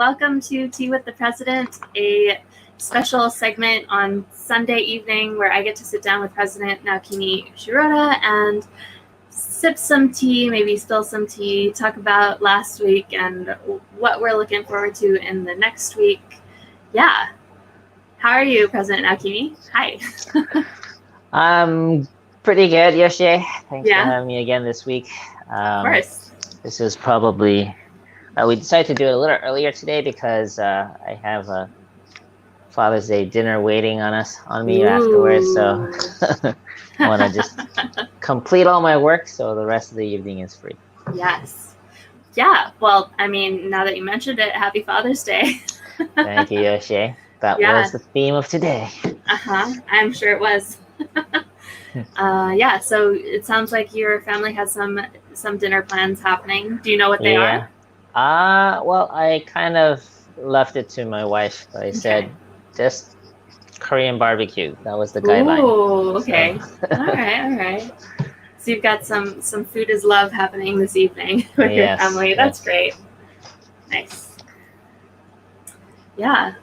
welcome to Tea with the President, a special segment on Sunday evening where I get to sit down with President Naokimi Shirota and sip some tea, maybe spill some tea, talk about last week and what we're looking forward to in the next week. Yeah. How are you, President Naokimi? Hi. I'm pretty good, Yoshie. Thanks for having me again this week. Of course. This is probably... we decided to do it a little earlier today because I have a Father's Day dinner waiting on me afterwards. So I want to just complete all my work so the rest of the evening is free. Yes. Yeah. Well, I mean, now that you mentioned it, happy Father's Day. Thank you, Yoshie. That was the theme of today. I'm sure it was. So it sounds like your family has some dinner plans happening. Do you know what they are? Well, I kind of left it to my wife. I said, just Korean barbecue. That was the guideline. Oh, okay. So. All right. So you've got some food is love happening this evening with your family. That's great. Nice. Yeah.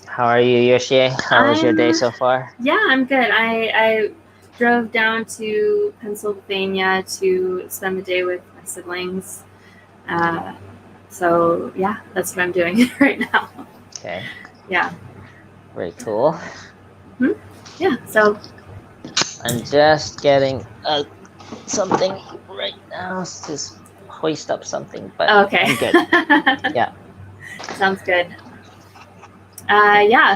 How are you, Yoshie? How was your day so far? Yeah, I'm good. I drove down to Pennsylvania to spend the day with my siblings. So yeah, that's what I'm doing right now. Okay. Yeah. Very cool. Yeah. So I'm just getting something right now. Let's just hoist up something, but okay. I'm good. Yeah. Sounds good.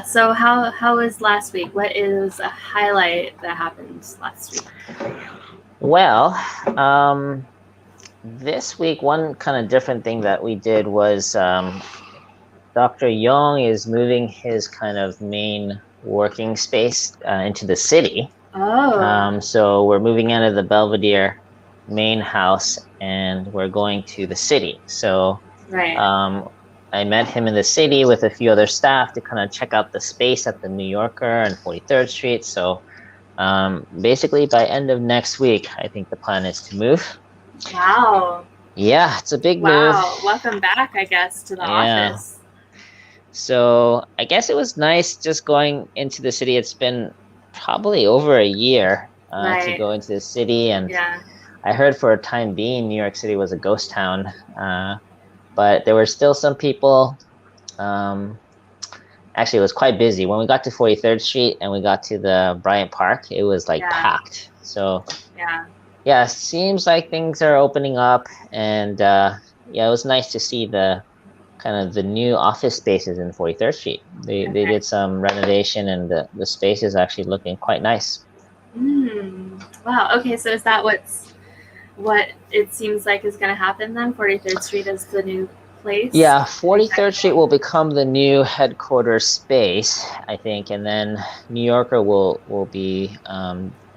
So how was last week? What is a highlight that happened last week? Well, this week, one kind of different thing that we did was Dr. Young is moving his kind of main working space into the city. Oh. So we're moving out of the Belvedere main house and we're going to the city. So I met him in the city with a few other staff to kind of check out the space at the New Yorker and 43rd Street. So basically by end of next week, I think the plan is to move. Wow. Yeah, it's a big move. Wow. Welcome back, I guess, to the office. So I guess it was nice just going into the city. It's been probably over a year to go into the city. And I heard for a time being, New York City was a ghost town. But there were still some people. Actually, it was quite busy. When we got to 43rd Street and we got to the Bryant Park, it was like packed. So it seems like things are opening up. And it was nice to see the kind of the new office spaces in 43rd Street. They did some renovation and the space is actually looking quite nice. Wow. Okay, so is that what it seems like is going to happen then? 43rd Street is the new place? Yeah, 43rd Street will become the new headquarters space, I think, and then New Yorker will be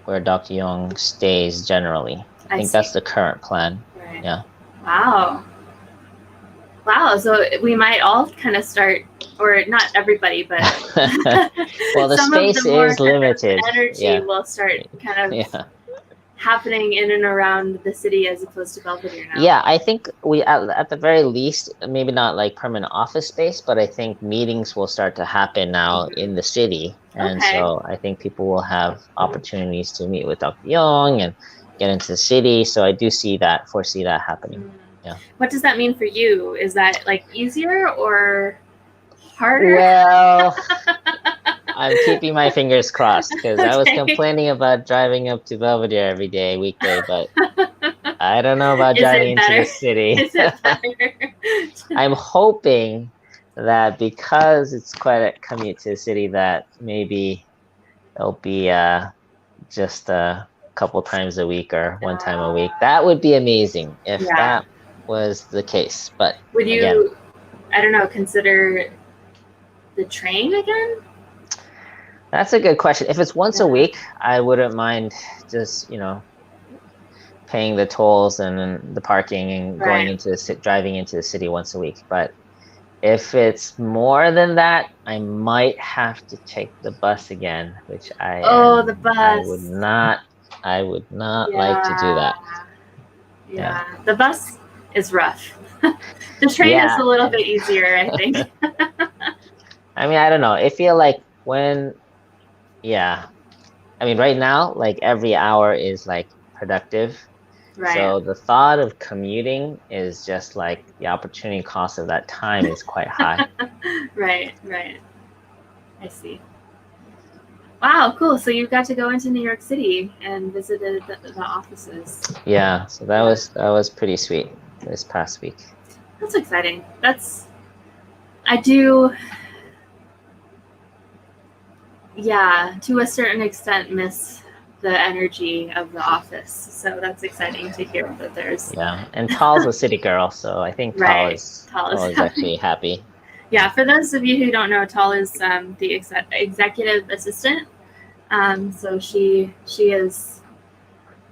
where Dr. Young stays generally. I think that's the current plan. Right. Yeah. Wow, so we might all kind of start, or not everybody, but well, the space is limited. Energy will start kind of happening in and around the city as opposed to Belvedere now. Yeah, I think we at the very least, maybe not like permanent office space, but I think meetings will start to happen now in the city. And so I think people will have opportunities to meet with Dr. Young and get into the city. So I do foresee that happening. Yeah. What does that mean for you? Is that like easier or harder? Well, I'm keeping my fingers crossed because I was complaining about driving up to Belvedere every day, weekday, but I don't know about driving into the city. Is it better? I'm hoping that because it's quite a commute to the city that maybe it'll be just a couple times a week or one time a week. That would be amazing if that was the case. But would you, I don't know, consider the train again? That's a good question. If it's once a week, I wouldn't mind just, paying the tolls and the parking and going into driving into the city once a week. But if it's more than that, I might have to take the bus again, which the bus. I would not like to do that. Yeah. The bus is rough. The train is a little bit easier, I think. I mean, I don't know. I feel like I mean, right now, like every hour is like productive. Right. So the thought of commuting is just like the opportunity cost of that time is quite high. Right. I see. Wow, cool. So you got to go into New York City and visited the offices. Yeah, so that was pretty sweet this past week. That's exciting. I do, to a certain extent miss the energy of the office. So that's exciting to hear that there's... Yeah, and Tal's a city girl, so I think Tal is actually happy. Yeah, for those of you who don't know, Tal is the executive assistant. So she is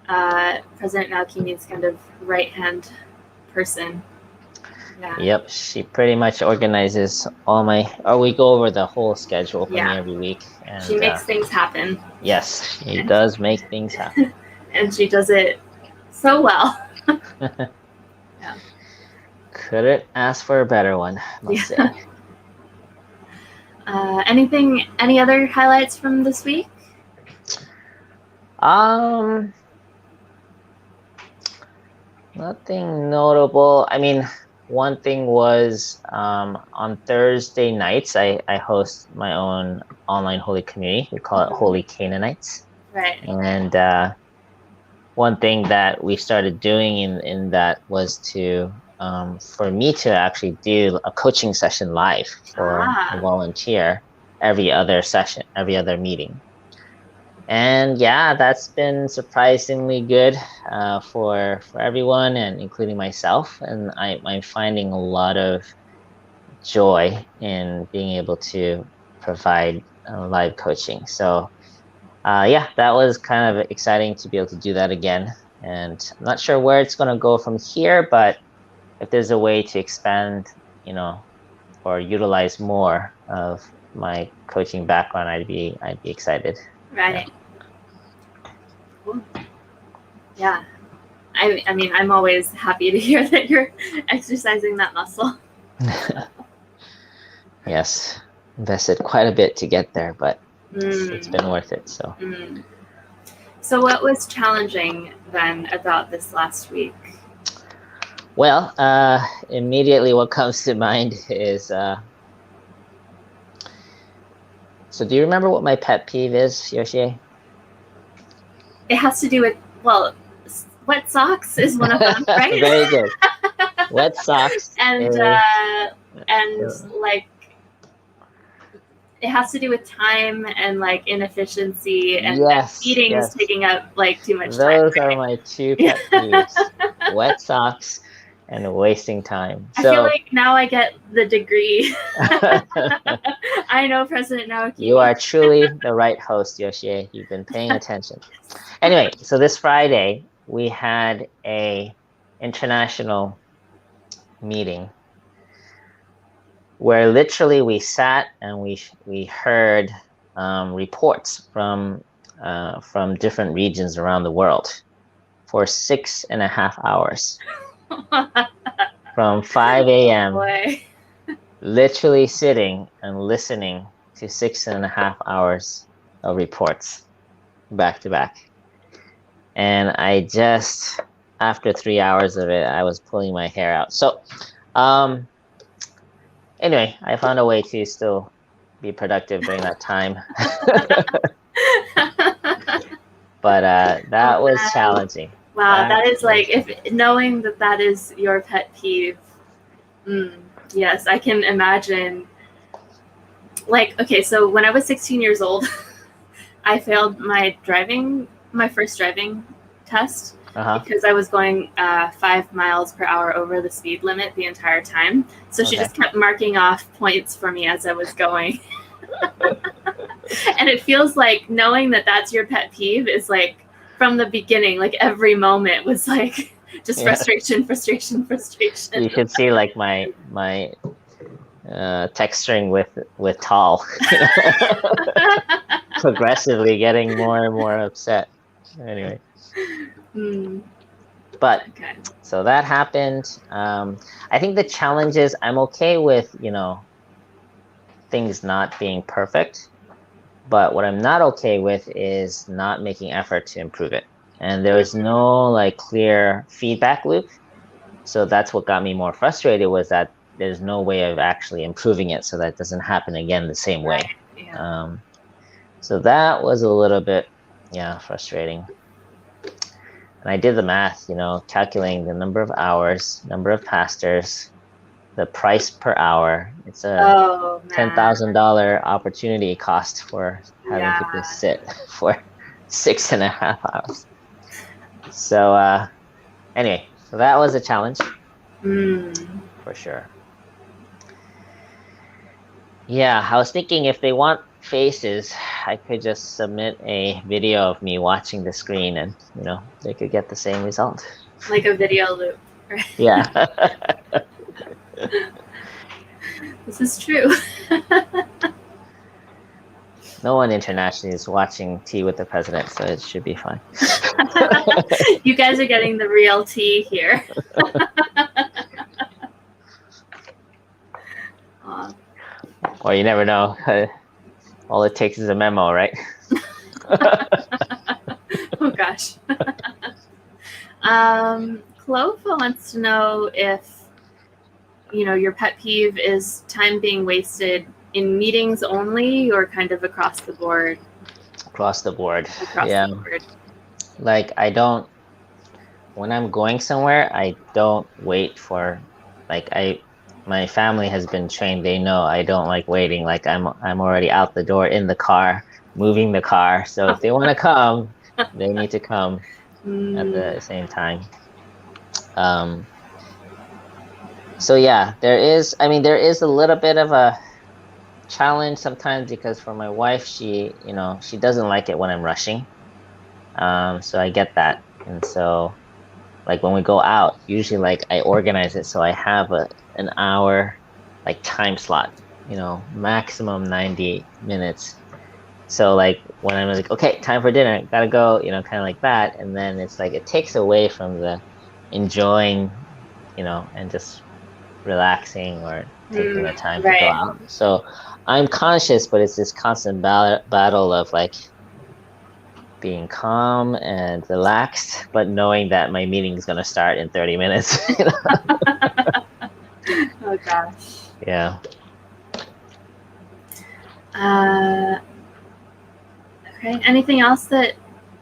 President Naokimi's kind of right-hand person. Yeah. Yep, she pretty much organizes we go over the whole schedule for me every week. And she makes things happen. Yes, she does make things happen. And she does it so well. Yeah. Couldn't ask for a better one, must say. Any other highlights from this week? Nothing notable. I mean, one thing was on Thursday nights, I host my own online holy community. We call it Holy Canaanites. Right. And one thing that we started doing in that was to for me to actually do a coaching session live for a volunteer every other meeting. And yeah, that's been surprisingly good for everyone, and including myself. And I'm finding a lot of joy in being able to provide live coaching. So that was kind of exciting to be able to do that again. And I'm not sure where it's going to go from here, but if there's a way to expand, or utilize more of my coaching background, I'd be excited. Right. Cool. Yeah. I mean, I'm always happy to hear that you're exercising that muscle. Yes. Invested quite a bit to get there, but it's been worth it. So. So what was challenging then about this last week? Well, immediately what comes to mind is, so do you remember what my pet peeve is, Yoshie? It has to do with, wet socks is one of them, right? Very good. Wet socks. And like, it has to do with time and like inefficiency, and eating is taking up like too much time. Those are my two pet peeves. Wet socks and wasting time. I feel like now I get the degree. I know President Naokimi. You are truly the right host, Yoshie. You've been paying attention. Anyway, so this Friday we had a international meeting where literally we sat and we heard reports from different regions around the world for 6.5 hours. From 5 a.m. Literally sitting and listening to 6.5 hours of reports back to back. And I just, after 3 hours of it, I was pulling my hair out. So anyway, I found a way to still be productive during that time. But that was challenging. Wow, that is like, knowing that is your pet peeve. Yes, I can imagine. Like, okay, so when I was 16 years old, I failed my first driving test because I was going 5 miles per hour over the speed limit the entire time. So she just kept marking off points for me as I was going. And it feels like knowing that that's your pet peeve is like, from the beginning, like every moment was like just frustration. You should see like my texturing with Tal, progressively getting more and more upset. Anyway. But so that happened. I think the challenge is I'm okay with, things not being perfect. But what I'm not okay with is not making effort to improve it. And there was no like clear feedback loop. So that's what got me more frustrated, was that there's no way of actually improving it so that it doesn't happen again the same way. Yeah. So that was a little bit, frustrating. And I did the math, calculating the number of hours, number of pastors, the price per hour. It's a $10,000 opportunity cost for having to just sit for 6.5 hours. So anyway, so that was a challenge for sure. Yeah, I was thinking if they want faces, I could just submit a video of me watching the screen and, they could get the same result. Like a video loop, right? Yeah. This is true. No one internationally is watching Tea with the President, so it should be fine. You guys are getting the real tea here. Well, you never know. All it takes is a memo, right? Oh gosh. Clova wants to know if, your pet peeve is time being wasted in meetings only or kind of across the board? Across the board. Across the board. Like when I'm going somewhere, I don't wait for, my family has been trained. They know I don't like waiting. Like I'm already out the door in the car, moving the car. So if they want to come, they need to come at the same time. So yeah, there is a little bit of a challenge sometimes, because for my wife, she doesn't like it when I'm rushing. So I get that. And so like when we go out, usually I organize it so I have an hour time slot, maximum 90 minutes. So when I'm okay, time for dinner, gotta go, kind of like that. And then it's it takes away from the enjoying, and just relaxing or taking the time to go out. So I'm conscious, but it's this constant battle of being calm and relaxed, but knowing that my meeting is going to start in 30 minutes. Oh gosh. Yeah. Okay. Anything else that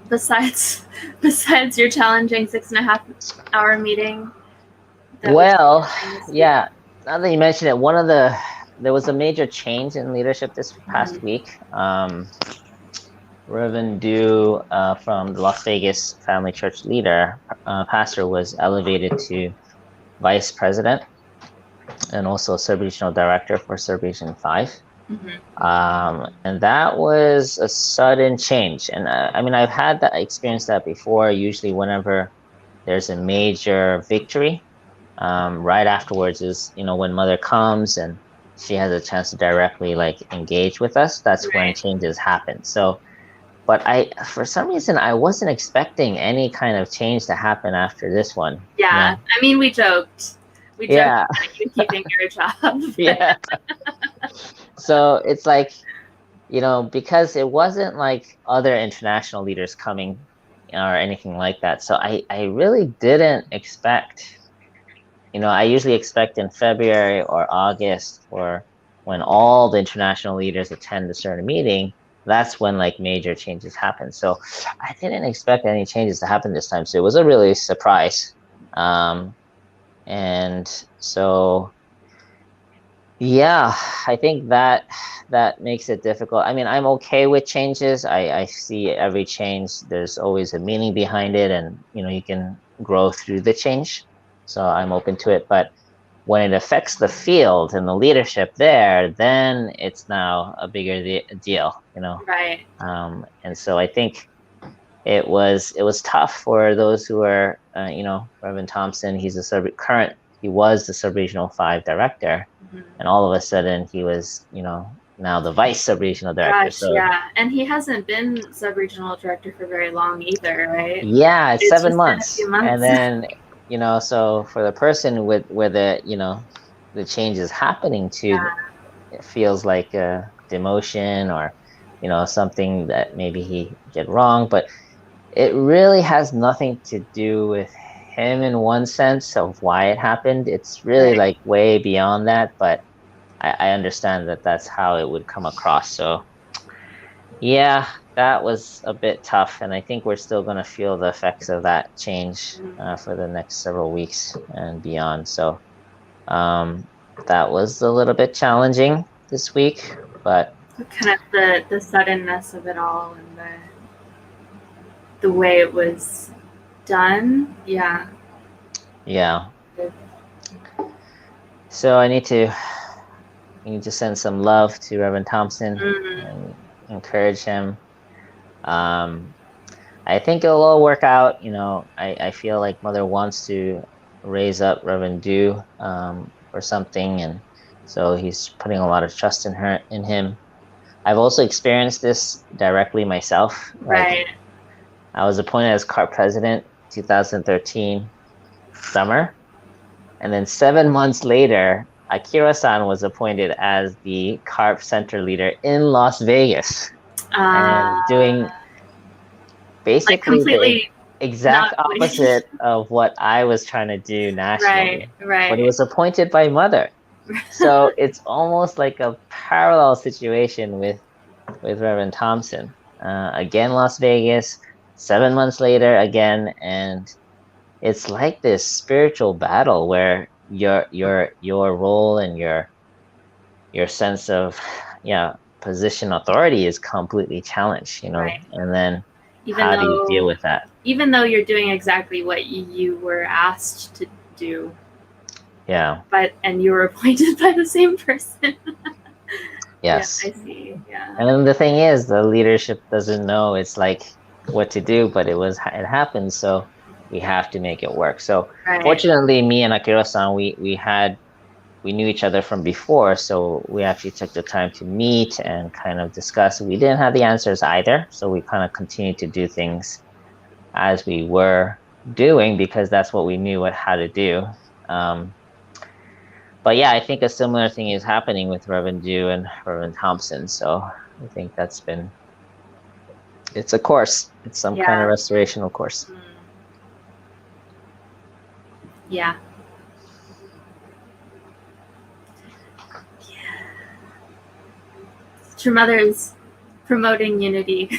besides your challenging 6.5 hour meeting? Well, yeah. Now that you mention it, there was a major change in leadership this past week. Reverend Du from the Las Vegas Family Church leader, pastor, was elevated to vice president and also sub-regional director for sub-region 5. And that was a sudden change. And I've had that, experienced that before. Usually whenever there's a major victory, right afterwards is, when Mother comes and she has a chance to directly engage with us, that's when changes happen. So, but for some reason, I wasn't expecting any kind of change to happen after this one. Yeah. We joked. We joked about you keeping your job. Yeah. So it's because it wasn't other international leaders coming or anything like that. So I really didn't expect, I usually expect in February or August, or when all the international leaders attend a certain meeting, that's when major changes happen. So I didn't expect any changes to happen this time. So it was a really surprise. And so, yeah, I think that makes it difficult. I'm okay with changes. I see every change, there's always a meaning behind it, and you can grow through the change. So I'm open to it. But when it affects the field and the leadership there, then it's now a bigger deal, Right. And so I think it was tough for those who are, Reverend Thompson. He was the sub-regional 5 director, and all of a sudden he was, now the vice sub-regional director. Gosh, yeah. And he hasn't been sub-regional director for very long either, right? Yeah, it's 7 just months. been a few months. And then, so for the person where the change is happening to, it feels like a demotion or, something that maybe he did wrong, but it really has nothing to do with him in one sense of why it happened. It's really like way beyond that, but I understand that that's how it would come across. So yeah, that was a bit tough, and I think we're still going to feel the effects of that change for the next several weeks and beyond. So that was a little bit challenging this week, but kind of the suddenness of it all and the way it was done. Yeah. So I need to send some love to Reverend Thompson and encourage him. I think it'll all work out. I feel like Mother wants to raise up Reverend Du or something, and so he's putting a lot of trust in him. I've also experienced this directly myself. Right. I was appointed as CARP president 2013 summer, and then 7 months later, Akira-san was appointed as the CARP center leader in Las Vegas, and doing basically completely the exact opposite of what I was trying to do nationally. Right. But it was appointed by Mother. So it's almost like a parallel situation with Reverend Thompson. Again, Las Vegas, 7 months later again, and it's like this spiritual battle where your role and your sense of position authority is completely challenged, and then how do you deal with that? Even though you're doing exactly what you were asked to do. Yeah. And you were appointed by the same person. Yes. Yeah, I see. Yeah. And then the thing is, the leadership doesn't know it's like what to do, but it happened, so we have to make it work. So fortunately, me and Akira-san, we knew each other from before, so we actually took the time to meet and kind of discuss. We didn't have the answers either, so we kind of continued to do things as we were doing because that's what we knew how to do. But yeah, I think a similar thing is happening with Reverend Du and Reverend Thompson. So I think it's a course. It's some kind of restorational course. Yeah. True Mother's promoting unity.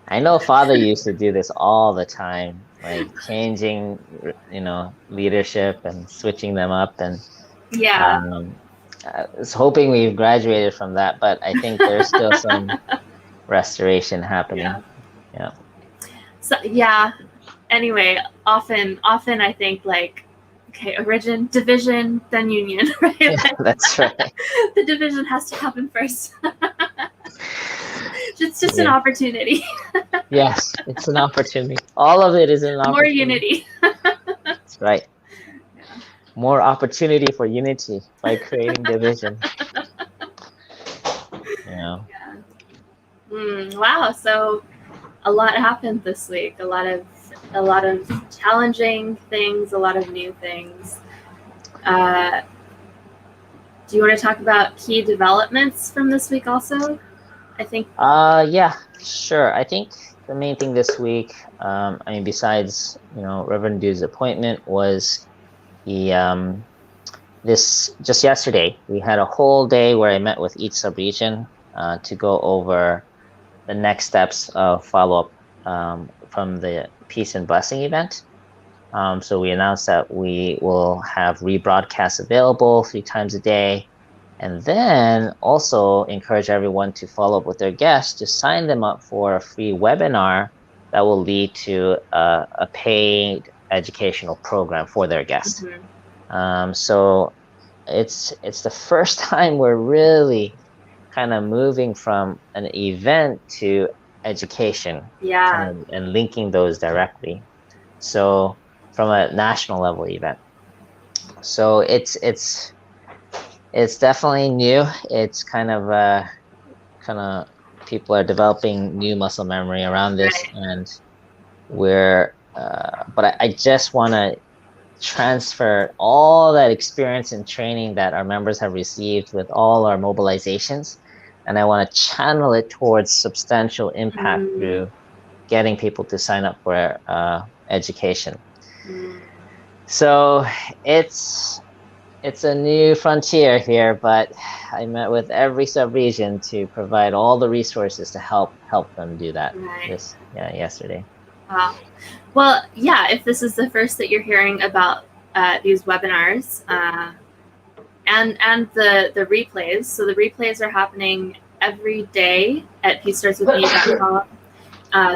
I know Father used to do this all the time, like changing, leadership and switching them up. And I was hoping we've graduated from that, but I think there's still some restoration happening. Yeah. So anyway, often I think like, okay, division, then union, right? Yeah, that's right. The division has to happen first. It's just an opportunity. Yes, it's an opportunity. All of it is an opportunity. More unity. That's right. Yeah. More opportunity for unity by creating division. Wow. So a lot happened this week. A lot of challenging things, a lot of new things. Do you want to talk about key developments from this week also? I think. Yeah, sure. I think the main thing this week, besides Reverend Du's appointment, was just yesterday we had a whole day where I met with each subregion to go over the next steps of follow up from the Peace and Blessing event. So we announced that we will have rebroadcasts available 3 times a day. And then also encourage everyone to follow up with their guests to sign them up for a free webinar that will lead to a paid educational program for their guests. Mm-hmm. So it's the first time we're really kind of moving from an event to education, and linking those directly. So from a national level event. So it's It's definitely new. It's kind of people are developing new muscle memory around this, Right. and but I just want to transfer all that experience and training that our members have received with all our mobilizations, and I want to channel it towards substantial impact Mm, through getting people to sign up for education. mm. So it's a new frontier here, but I met with every sub-region to provide all the resources to help them do that Right. yesterday. Wow. Well, yeah, if this is the first that you're hearing about these webinars and the replays, so the replays are happening every day at peavestartswithme.com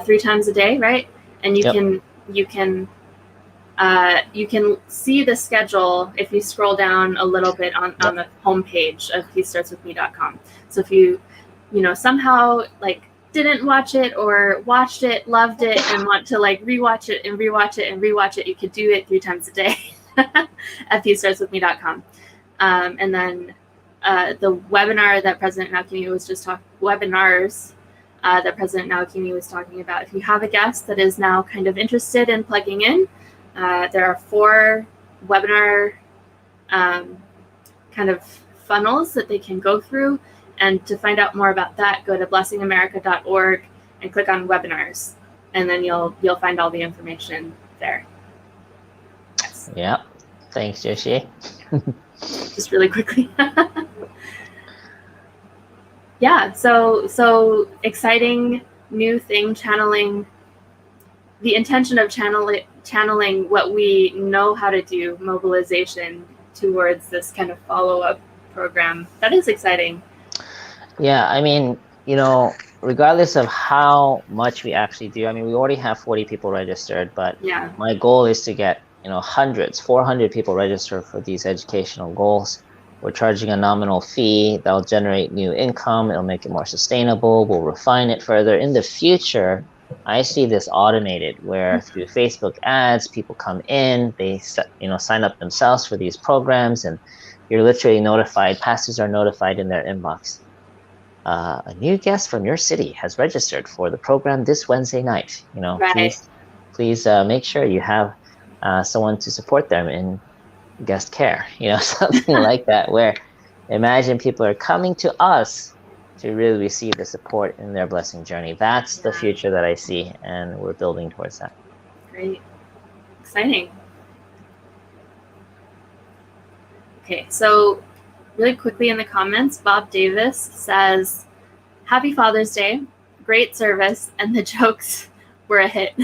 3 times a day, right? And you Yep. can see the schedule if you scroll down a little bit on the homepage of peavestartswithme.com. So if you somehow like didn't watch it or watched it, loved it, and want to like rewatch it and rewatch it and rewatch it, you could do it 3 times a day at peavestartswithme.com. And then the webinar that President Naokimi was just talking, webinars that President Naokimi was talking about. If you have a guest that is now kind of interested in plugging in, there are 4 webinar kind of funnels that they can go through. And to find out more about that, go to blessingamerica.org and click on webinars, and then you'll find all the information there. Yes. Yeah. Thanks, Yoshie. Just really quickly. Yeah. So exciting new thing, channeling the intention of channeling what we know how to do, mobilization, towards this kind of follow-up program. That is exciting. Yeah, I mean, regardless of how much we actually do, I mean, we already have 40 people registered, but Yeah. my goal is to get, hundreds, 400 people registered for these educational goals. We're charging a nominal fee that'll generate new income. It'll make it more sustainable. We'll refine it further. In the future, I see this automated where through Facebook ads, people come in, they sign up themselves for these programs, and you're literally notified, pastors are notified in their inbox. A new guest from your city has registered for the program this Wednesday night. Right. Please make sure you have someone to support them in guest care, something like that, where imagine people are coming to us to really receive the support in their blessing journey. That's the future that I see, and we're building towards that. Great. Exciting. Okay, so really quickly in the comments, Bob Davis says, "Happy Father's Day, great service, and the jokes were a hit."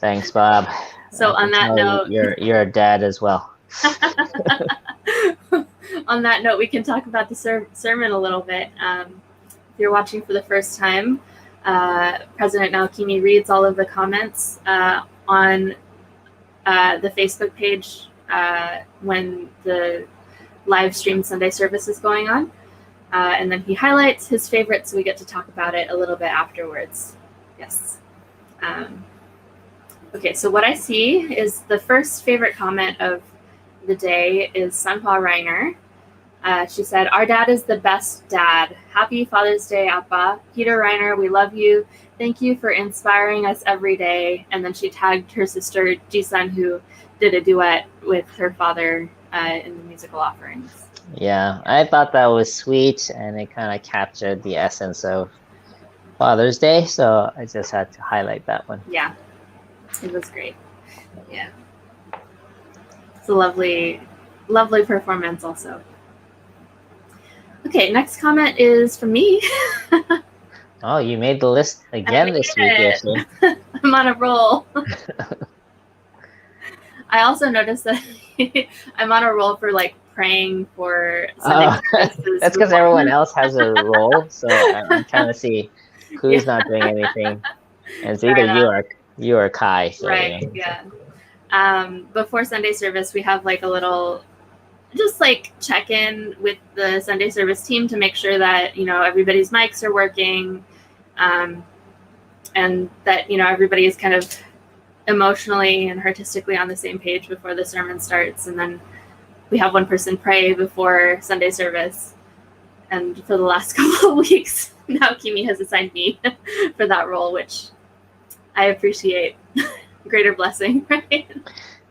Thanks, Bob. So on that note, you're a dad as well. On that note, we can talk about the sermon a little bit. If you're watching for the first time, President Naokimi reads all of the comments on the Facebook page when the live stream Sunday service is going on. And then he highlights his favorites, so we get to talk about it a little bit afterwards. Yes. Okay, so what I see is the first favorite comment of the day is Sunhwa Reiner. She said, "Our dad is the best dad. Happy Father's Day, Appa. Peter Reiner, we love you. Thank you for inspiring us every day." And then she tagged her sister, Jisun, who did a duet with her father in the musical offerings. Yeah, I thought that was sweet, and it kind of captured the essence of Father's Day, so I just had to highlight that one. Yeah, it was great. Yeah. It's a lovely, lovely performance also. Okay, next comment is from me. Oh, you made the list again this week, Yoshie. I'm on a roll. I also noticed that I'm on a roll for like praying for Sunday services. That's because everyone else has a role, so I'm trying to see who's not doing anything. And it's either you or Kai. So, right, yeah. Before Sunday service, we have like a little just like check in with the Sunday service team to make sure that, everybody's mics are working, and that, everybody is kind of emotionally and artistically on the same page before the sermon starts. And then we have one person pray before Sunday service. And for the last couple of weeks, Naokimi has assigned me for that role, which I appreciate. Greater blessing, right?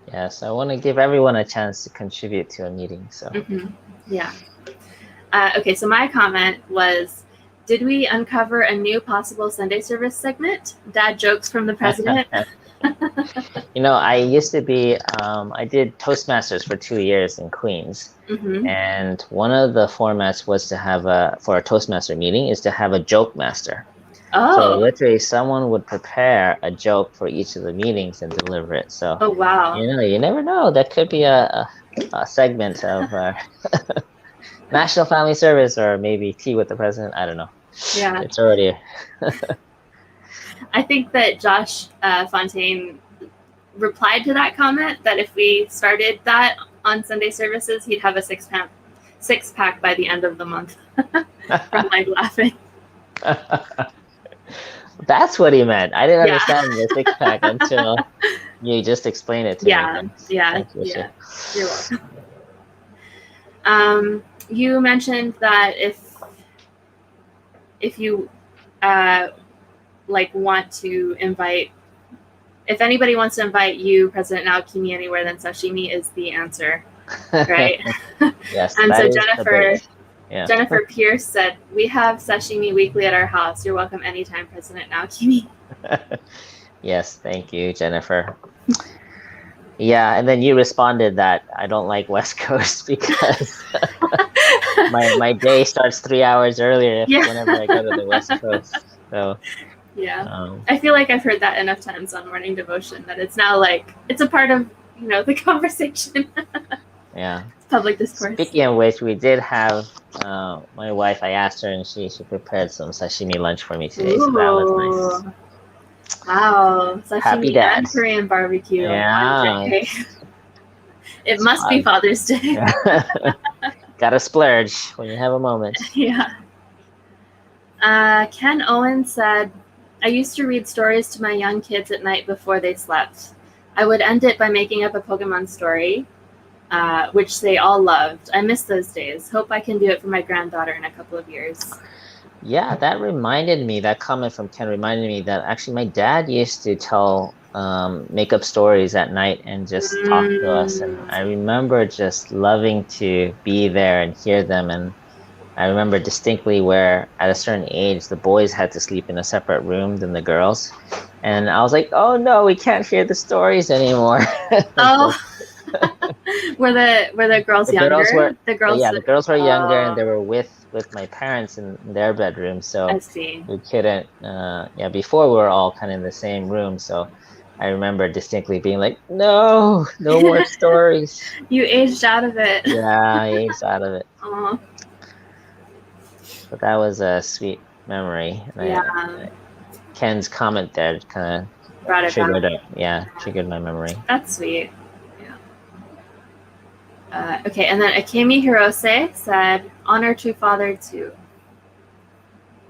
Yes, I want to give everyone a chance to contribute to a meeting. So yeah. Okay, so my comment was, did we uncover a new possible Sunday service segment? Dad jokes from the president. I used to be, I did Toastmasters for 2 years in Queens. And one of the formats was to have for a Toastmaster meeting is to have a joke master. Oh. So literally someone would prepare a joke for each of the meetings and deliver it. So, oh, wow. You never know. That could be a segment of National Family Service, or maybe Tea with the President. I don't know. Yeah. It's already. I think that Josh Fontaine replied to that comment that if we started that on Sunday services, he'd have a six-pack by the end of the month from like laughing. That's what he meant. I didn't understand the six-pack until you just explained it to me. Yeah. You're welcome. You mentioned that if you want to invite, if anybody wants to invite you, President Naokimi, anywhere, then sashimi is the answer, right? Yes. And so Jennifer Pierce said, we have sashimi weekly at our house. You're welcome anytime, President Naokimi. Yes, thank you, Jennifer. Yeah, and then you responded that I don't like West Coast because my day starts 3 hours earlier whenever I go to the West Coast. So yeah, I feel like I've heard that enough times on morning devotion that it's now like it's a part of the conversation. Yeah. Public discourse. Speaking of which, we did have my wife. I asked her, and she prepared some sashimi lunch for me today. Ooh. So that was nice. Wow, sashimi and Korean barbecue. Yeah. It must be Father's Day. Yeah. Gotta splurge when you have a moment. Yeah. Ken Owen said, I used to read stories to my young kids at night before they slept. I would end it by making up a Pokemon story, which they all loved. I miss those days. Hope I can do it for my granddaughter in a couple of years. Yeah, that comment from Ken reminded me that actually my dad used to make up stories at night and just talk to us. And I remember just loving to be there and hear them. And I remember distinctly where at a certain age, the boys had to sleep in a separate room than the girls. And I was like, oh no, we can't hear the stories anymore. Oh. Were the girls younger? The girls were younger, and they were with my parents in their bedroom. So I see. We couldn't. Before we were all kind of in the same room. So I remember distinctly being like, no more stories. You aged out of it. Yeah, I aged out of it. Aww. But that was a sweet memory. And Ken's comment there kind of triggered it. Yeah, triggered my memory. That's sweet. Okay, and then Akemi Hirose said, honor to Father too.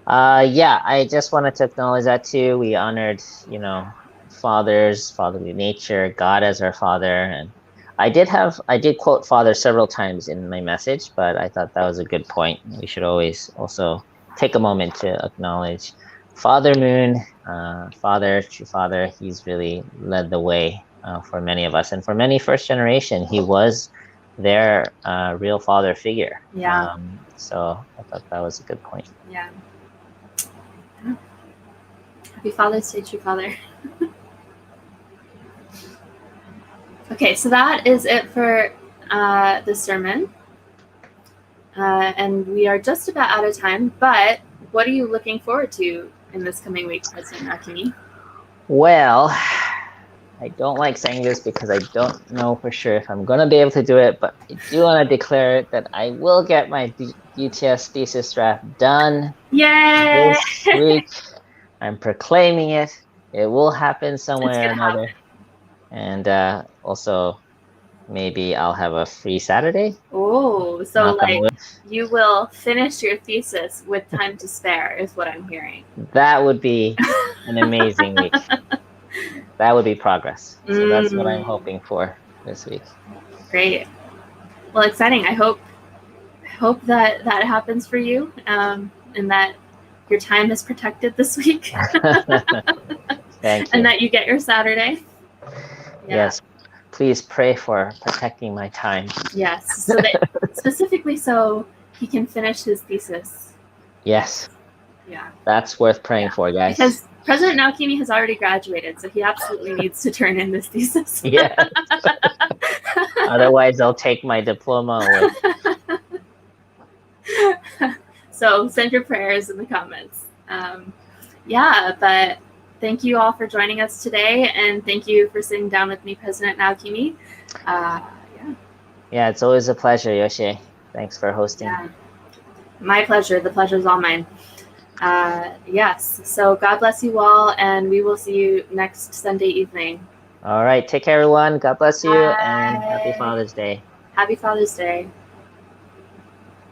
I just wanted to acknowledge that too. We honored, fathers, fatherly nature, God as our father. And I did quote Father several times in my message, but I thought that was a good point. We should always also take a moment to acknowledge Father Moon, Father, true Father. He's really led the way for many of us. And for many first generation, he was their real father figure. Yeah. So I thought that was a good point. Yeah. Happy Father's Day, true Father. Okay, so that is it for the sermon. And we are just about out of time, but what are you looking forward to in this coming week, President Naokimi? Well, I don't like saying this because I don't know for sure if I'm going to be able to do it, but I do want to declare that I will get my UTS thesis draft done. Yay! This week. I'm proclaiming it. It will happen somewhere or another. Happen. And also, maybe I'll have a free Saturday. Oh, so you will finish your thesis with time to spare, is what I'm hearing. That would be an amazing week. That would be progress. So that's what I'm hoping for this week. Great. Well, exciting. I hope that happens for you, and that your time is protected this week. Thank you. And that you get your Saturday. Yeah. Yes. Please pray for protecting my time. Yes. So that specifically so he can finish his thesis. Yes. Yeah. That's worth praying for, guys. Because President Naokimi has already graduated, so he absolutely needs to turn in this thesis. Yeah. Otherwise, they'll take my diploma away. So send your prayers in the comments. Yeah, but thank you all for joining us today, and thank you for sitting down with me, President Naokimi. Yeah, it's always a pleasure, Yoshie. Thanks for hosting. Yeah. My pleasure. The pleasure's all mine. Yes. So God bless you all, and we will see you next Sunday evening. All right. Take care, everyone. God bless you, Bye. and happy Father's Day. Happy Father's Day.